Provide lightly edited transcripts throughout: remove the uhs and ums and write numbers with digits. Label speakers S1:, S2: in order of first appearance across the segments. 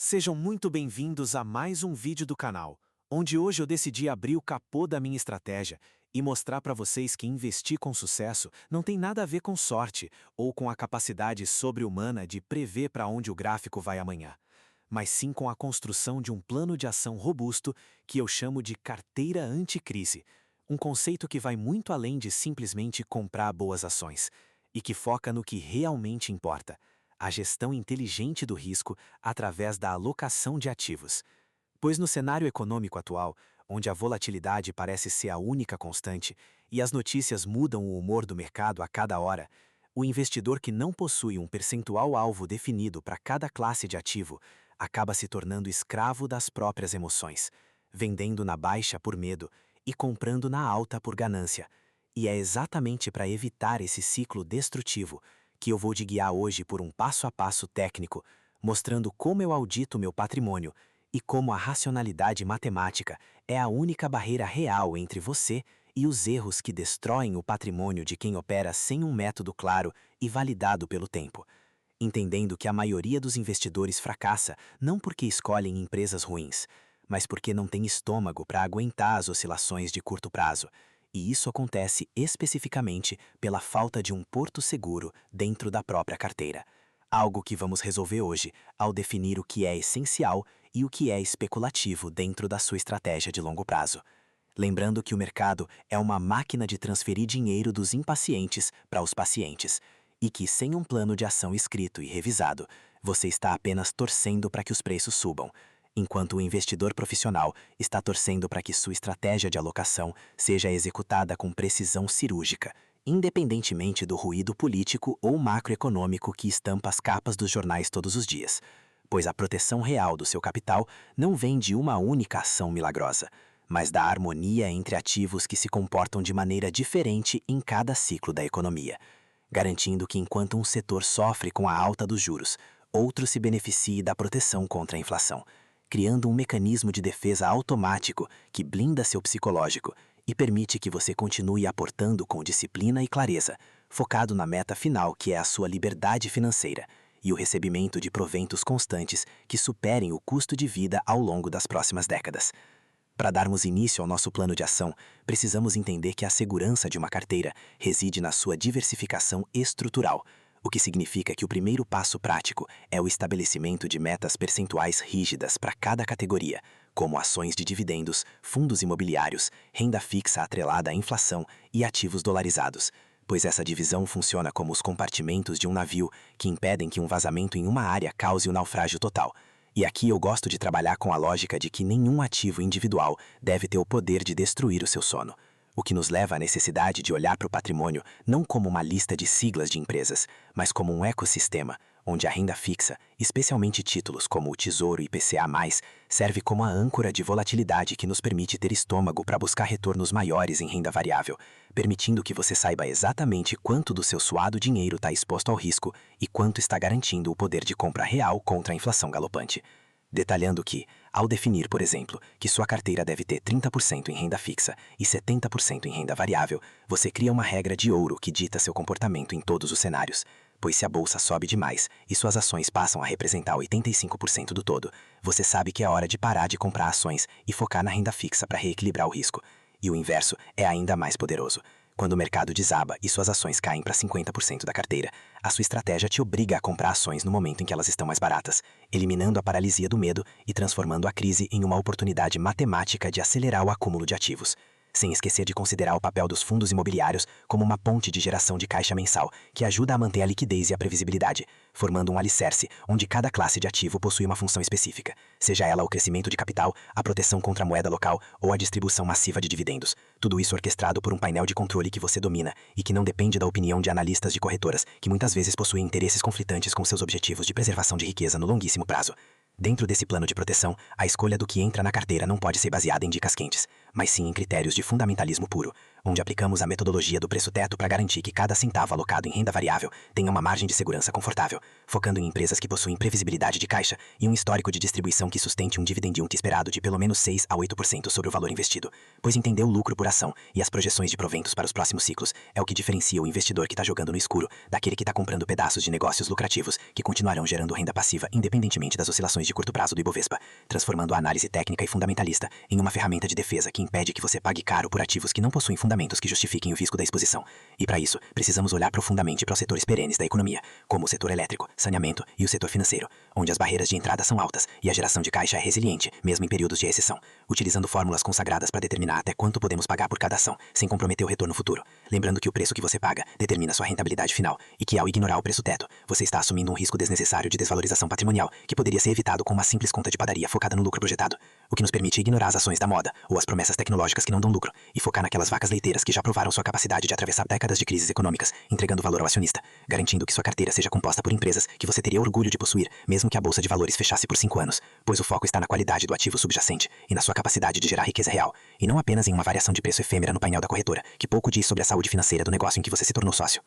S1: Sejam muito bem-vindos a mais um vídeo do canal, onde hoje eu decidi abrir o capô da minha estratégia e mostrar para vocês que investir com sucesso não tem nada a ver com sorte ou com a capacidade sobre-humana de prever para onde o gráfico vai amanhã, mas sim com a construção de um plano de ação robusto que eu chamo de carteira anticrise, um conceito que vai muito além de simplesmente comprar boas ações e que foca no que realmente importa: a gestão inteligente do risco através da alocação de ativos. Pois no cenário econômico atual, onde a volatilidade parece ser a única constante e as notícias mudam o humor do mercado a cada hora, o investidor que não possui um percentual-alvo definido para cada classe de ativo acaba se tornando escravo das próprias emoções, vendendo na baixa por medo e comprando na alta por ganância. E é exatamente para evitar esse ciclo destrutivo que eu vou te guiar hoje por um passo a passo técnico, mostrando como eu audito meu patrimônio e como a racionalidade matemática é a única barreira real entre você e os erros que destroem o patrimônio de quem opera sem um método claro e validado pelo tempo. Entendendo que a maioria dos investidores fracassa não porque escolhem empresas ruins, mas porque não tem estômago para aguentar as oscilações de curto prazo. E isso acontece especificamente pela falta de um porto seguro dentro da própria carteira. Algo que vamos resolver hoje ao definir o que é essencial e o que é especulativo dentro da sua estratégia de longo prazo. Lembrando que o mercado é uma máquina de transferir dinheiro dos impacientes para os pacientes, e que sem um plano de ação escrito e revisado, você está apenas torcendo para que os preços subam, enquanto o investidor profissional está torcendo para que sua estratégia de alocação seja executada com precisão cirúrgica, independentemente do ruído político ou macroeconômico que estampa as capas dos jornais todos os dias, pois a proteção real do seu capital não vem de uma única ação milagrosa, mas da harmonia entre ativos que se comportam de maneira diferente em cada ciclo da economia, garantindo que enquanto um setor sofre com a alta dos juros, outro se beneficie da proteção contra a inflação, criando um mecanismo de defesa automático que blinda seu psicológico e permite que você continue aportando com disciplina e clareza, focado na meta final, que é a sua liberdade financeira e o recebimento de proventos constantes que superem o custo de vida ao longo das próximas décadas. Para darmos início ao nosso plano de ação, precisamos entender que a segurança de uma carteira reside na sua diversificação estrutural, o que significa que o primeiro passo prático é o estabelecimento de metas percentuais rígidas para cada categoria, como ações de dividendos, fundos imobiliários, renda fixa atrelada à inflação e ativos dolarizados, pois essa divisão funciona como os compartimentos de um navio que impedem que um vazamento em uma área cause o naufrágio total. E aqui eu gosto de trabalhar com a lógica de que nenhum ativo individual deve ter o poder de destruir o seu sono, o que nos leva à necessidade de olhar para o patrimônio não como uma lista de siglas de empresas, mas como um ecossistema, onde a renda fixa, especialmente títulos como o Tesouro e IPCA+, serve como a âncora de volatilidade que nos permite ter estômago para buscar retornos maiores em renda variável, permitindo que você saiba exatamente quanto do seu suado dinheiro está exposto ao risco e quanto está garantindo o poder de compra real contra a inflação galopante. Detalhando que, ao definir, por exemplo, que sua carteira deve ter 30% em renda fixa e 70% em renda variável, você cria uma regra de ouro que dita seu comportamento em todos os cenários, pois se a bolsa sobe demais e suas ações passam a representar 85% do todo, você sabe que é hora de parar de comprar ações e focar na renda fixa para reequilibrar o risco. E o inverso é ainda mais poderoso. Quando o mercado desaba e suas ações caem para 50% da carteira, a sua estratégia te obriga a comprar ações no momento em que elas estão mais baratas, eliminando a paralisia do medo e transformando a crise em uma oportunidade matemática de acelerar o acúmulo de ativos. Sem esquecer de considerar o papel dos fundos imobiliários como uma ponte de geração de caixa mensal que ajuda a manter a liquidez e a previsibilidade, formando um alicerce onde cada classe de ativo possui uma função específica, seja ela o crescimento de capital, a proteção contra a moeda local ou a distribuição massiva de dividendos. Tudo isso orquestrado por um painel de controle que você domina e que não depende da opinião de analistas de corretoras, que muitas vezes possuem interesses conflitantes com seus objetivos de preservação de riqueza no longuíssimo prazo. Dentro desse plano de proteção, a escolha do que entra na carteira não pode ser baseada em dicas quentes, mas sim em critérios de fundamentalismo puro,
S2: onde aplicamos a metodologia do preço-teto para garantir que cada centavo alocado em renda variável tenha uma margem de segurança confortável, focando em empresas que possuem previsibilidade de caixa e um histórico de distribuição que sustente um dividend yield esperado de pelo menos 6 a 8% sobre o valor investido, pois entender o lucro por ação e as projeções de proventos para os próximos ciclos é o que diferencia o investidor que está jogando no escuro daquele que está comprando pedaços de negócios lucrativos que continuarão gerando renda passiva independentemente das oscilações de curto prazo do Ibovespa, transformando a análise técnica e fundamentalista em uma ferramenta de defesa que impede que você pague caro por ativos que não possuem fundamentos que justifiquem o risco da exposição. E para isso, precisamos olhar profundamente para os setores perenes da economia, como o setor elétrico, saneamento e o setor financeiro, onde as barreiras de entrada são altas e a geração de caixa é resiliente, mesmo em períodos de recessão, utilizando fórmulas consagradas para determinar até quanto podemos pagar por cada ação, sem comprometer o retorno futuro. Lembrando que o preço que você paga determina sua rentabilidade final e que, ao ignorar o preço-teto, você está assumindo um risco desnecessário de desvalorização patrimonial que poderia ser evitado com uma simples conta de padaria focada no lucro projetado, o que nos permite ignorar as ações da moda ou as promessas tecnológicas que não dão lucro e focar naquelas vacas leiteiras que já provaram sua capacidade de atravessar décadas de crises econômicas, entregando valor ao acionista, garantindo que sua carteira seja composta por empresas que você teria orgulho de possuir, mesmo que a bolsa de valores fechasse por 5 anos, pois o foco está na qualidade do ativo subjacente e na sua capacidade de gerar riqueza real, e não apenas em uma variação de preço efêmera no painel da corretora, que pouco diz sobre a saúde financeira do negócio em que você se tornou sócio.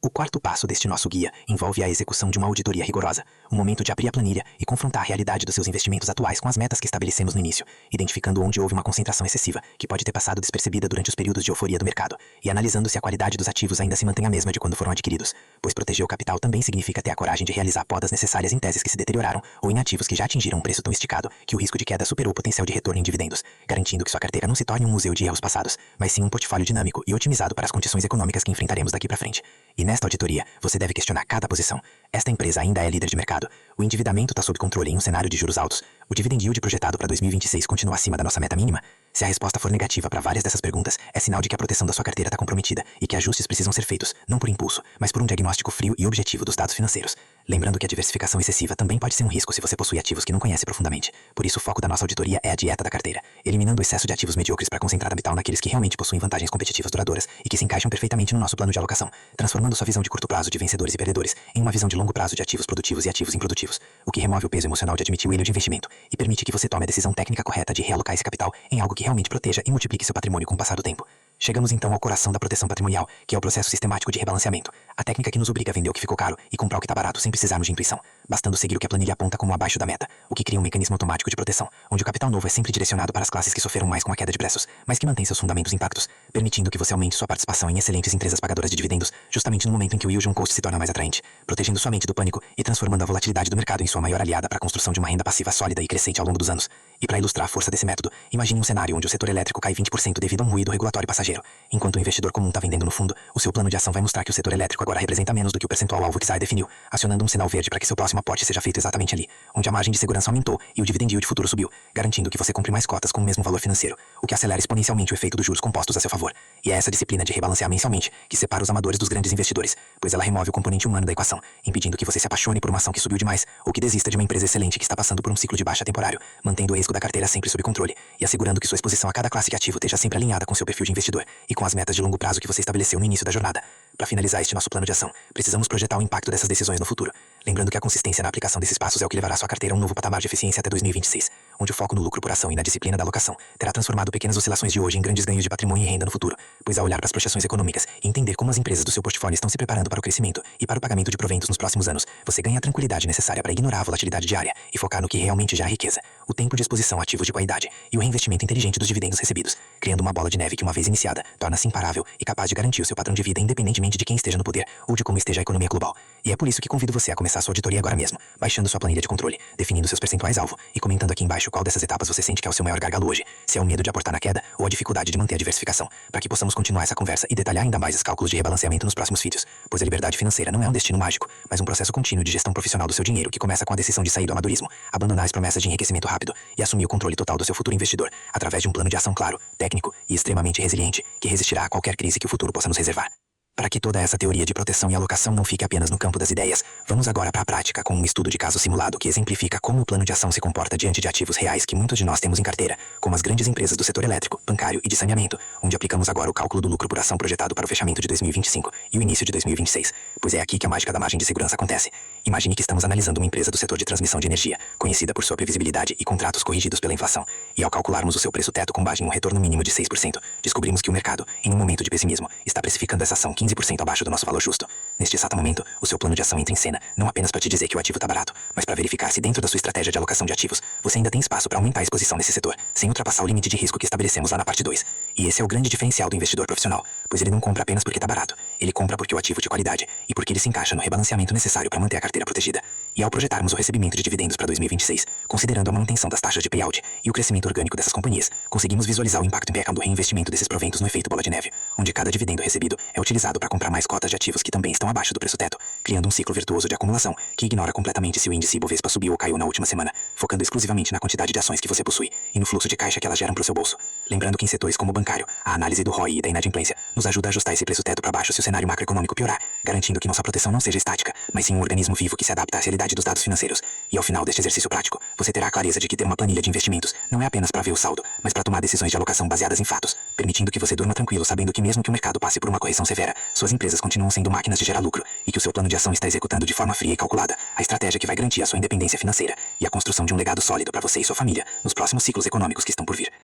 S2: O quarto passo deste nosso guia envolve a execução de uma auditoria rigorosa, o momento de abrir a planilha e confrontar a realidade dos seus investimentos atuais com as metas que estabelecemos no início, identificando onde houve uma concentração excessiva, que pode ter passado despercebida durante os períodos de euforia do mercado, e analisando se a qualidade dos ativos ainda se mantém a mesma de quando foram adquiridos, pois proteger o capital também significa ter a coragem de realizar podas necessárias em teses que se deterioraram ou em ativos que já atingiram um preço tão esticado que o risco de queda superou o potencial de retorno em dividendos, garantindo que sua carteira não se torne um museu de erros passados, mas sim um portfólio dinâmico e otimizado para as condições econômicas que enfrentaremos daqui para frente. E nesta auditoria, você deve questionar cada posição. Esta empresa ainda é líder de mercado. O endividamento está sob controle em um cenário de juros altos. O dividend yield projetado para 2026 continua acima da nossa meta mínima? Se a resposta for negativa para várias dessas perguntas, é sinal de que a proteção da sua carteira está comprometida e que ajustes precisam ser feitos, não por impulso, mas por um diagnóstico frio e objetivo dos dados financeiros. Lembrando que a diversificação excessiva também pode ser um risco se você possui ativos que não conhece profundamente. Por isso, o foco da nossa auditoria é a dieta da carteira, eliminando o excesso de ativos medíocres para concentrar capital naqueles que realmente possuem vantagens competitivas duradouras e que se encaixam perfeitamente no nosso plano de alocação, transformando sua visão de curto prazo de vencedores e perdedores em uma visão de longo prazo de ativos produtivos e ativos improdutivos, o que remove o peso emocional de admitir o erro de investimento e permite que você tome a decisão técnica correta de realocar esse capital em algo que realmente proteja e multiplique seu patrimônio com o passar do tempo. Chegamos então ao coração da proteção patrimonial, que é o processo sistemático de rebalanceamento, a técnica que nos obriga a vender o que ficou caro e comprar o que está barato sem precisarmos de intuição, bastando seguir o que a planilha aponta como abaixo da meta, o que cria um mecanismo automático de proteção, onde o capital novo é sempre direcionado para as classes que sofreram mais com a queda de preços, mas que mantêm seus fundamentos intactos, permitindo que você aumente sua participação em excelentes empresas pagadoras de dividendos, justamente no momento em que o yield on cost se torna mais atraente, protegendo sua mente do pânico e transformando a volatilidade do mercado em sua maior aliada para a construção de uma renda passiva sólida e crescente ao longo dos anos. E para ilustrar a força desse método, imagine um cenário onde o setor elétrico cai 20% devido a um ruído regulatório passageiro. Enquanto o investidor comum está vendendo no fundo, o seu plano de ação vai mostrar que o setor elétrico agora representa menos do que o percentual-alvo que Zay definiu, acionando um sinal verde para que seu próximo aporte seja feito exatamente ali, onde a margem de segurança aumentou e o dividend yield futuro subiu, garantindo que você compre mais cotas com o mesmo valor financeiro, o que acelera exponencialmente o efeito dos juros compostos a seu favor. E é essa disciplina de rebalancear mensalmente que separa os amadores dos grandes investidores, pois ela remove o componente humano da equação, impedindo que você se apaixone por uma ação que subiu demais ou que desista de uma empresa excelente que está passando por um ciclo de baixa temporário, mantendo o risco da carteira sempre sob controle e assegurando que sua exposição a cada classe de ativo esteja sempre alinhada com seu perfil de investidor e com as metas de longo prazo que você estabeleceu no início da jornada. Para finalizar este nosso plano de ação, precisamos projetar o impacto dessas decisões no futuro, lembrando que a consistência na aplicação desses passos é o que levará sua carteira a um novo patamar de eficiência até 2026, onde o foco no lucro por ação e na disciplina da alocação terá transformado pequenas oscilações de hoje em grandes ganhos de patrimônio e renda no futuro, pois ao olhar para as projeções econômicas e entender como as empresas do seu portfólio estão se preparando para o crescimento e para o pagamento de proventos nos próximos anos, você ganha a tranquilidade necessária para ignorar a volatilidade diária e focar no que realmente gera riqueza, o tempo de exposição a ativos de qualidade e o reinvestimento inteligente dos dividendos recebidos, criando uma bola de neve que, uma vez iniciada, torna-se imparável e capaz de garantir o seu padrão de vida independentemente de quem esteja no poder ou de como esteja a economia global. E é por isso que convido você a começar sua auditoria agora mesmo, baixando sua planilha de controle, definindo seus percentuais-alvo e comentando aqui embaixo qual dessas etapas você sente que é o seu maior gargalo hoje, se é o medo de aportar na queda ou a dificuldade de manter a diversificação, para que possamos continuar essa conversa e detalhar ainda mais os cálculos de rebalanceamento nos próximos vídeos, pois a liberdade financeira não é um destino mágico, mas um processo contínuo de gestão profissional do seu dinheiro que começa com a decisão de sair do amadorismo, abandonar as promessas de enriquecimento rápido e assumir o controle total do seu futuro investidor, através de um plano de ação claro, técnico e extremamente resiliente, que resistirá a qualquer crise que o futuro possa nos reservar. Para que toda essa teoria de proteção e alocação não fique apenas no campo das ideias, vamos agora para a prática com um estudo de caso simulado que exemplifica como o plano de ação se comporta diante de ativos reais que muitos de nós temos em carteira, como as grandes empresas do setor elétrico, bancário e de saneamento, onde aplicamos agora o cálculo do lucro por ação projetado para o fechamento de 2025 e o início de 2026, pois é aqui que a mágica da margem de segurança acontece. Imagine que estamos analisando uma empresa do setor de transmissão de energia, conhecida por sua previsibilidade e contratos corrigidos pela inflação. E ao calcularmos o seu preço teto com base em um retorno mínimo de 6%, descobrimos que o mercado, em um momento de pessimismo, está precificando essa ação 15% abaixo do nosso valor justo. Neste exato momento, o seu plano de ação entra em cena, não apenas para te dizer que o ativo está barato, mas para verificar se dentro da sua estratégia de alocação de ativos, você ainda tem espaço para aumentar a exposição nesse setor, sem ultrapassar o limite de risco que estabelecemos lá na parte 2. E esse é o grande diferencial do investidor profissional, pois ele não compra apenas porque está barato, ele compra porque o ativo é de qualidade e porque ele se encaixa no rebalanceamento necessário para manter a carteira protegida. E ao projetarmos o recebimento de dividendos para 2026, considerando a manutenção das taxas de payout e o crescimento orgânico dessas companhias, conseguimos visualizar o impacto imediato do reinvestimento desses proventos no efeito bola de neve, onde cada dividendo recebido é utilizado para comprar mais cotas de ativos que também estão abaixo do preço teto, criando um ciclo virtuoso de acumulação que ignora completamente se o índice Ibovespa subiu ou caiu na última semana, focando exclusivamente na quantidade de ações que você possui e no fluxo de caixa que elas geram para o seu bolso. Lembrando que em setores como o bancário, a análise do ROI e da inadimplência nos ajuda a ajustar esse preço teto para baixo se o cenário macroeconômico piorar, garantindo que nossa proteção não seja estática, mas sim um organismo vivo que se adapta à realidade dos dados financeiros. E ao final deste exercício prático, você terá a clareza de que ter uma planilha de investimentos não é apenas para ver o saldo, mas para tomar decisões de alocação baseadas em fatos, permitindo que você durma tranquilo sabendo que mesmo que o mercado passe por uma correção severa, suas empresas continuam sendo máquinas de gerar lucro e que o seu plano de ação está executando de forma fria e calculada a estratégia que vai garantir a sua independência financeira e a construção de um legado sólido para você e sua família nos próximos ciclos econômicos que estão por vir.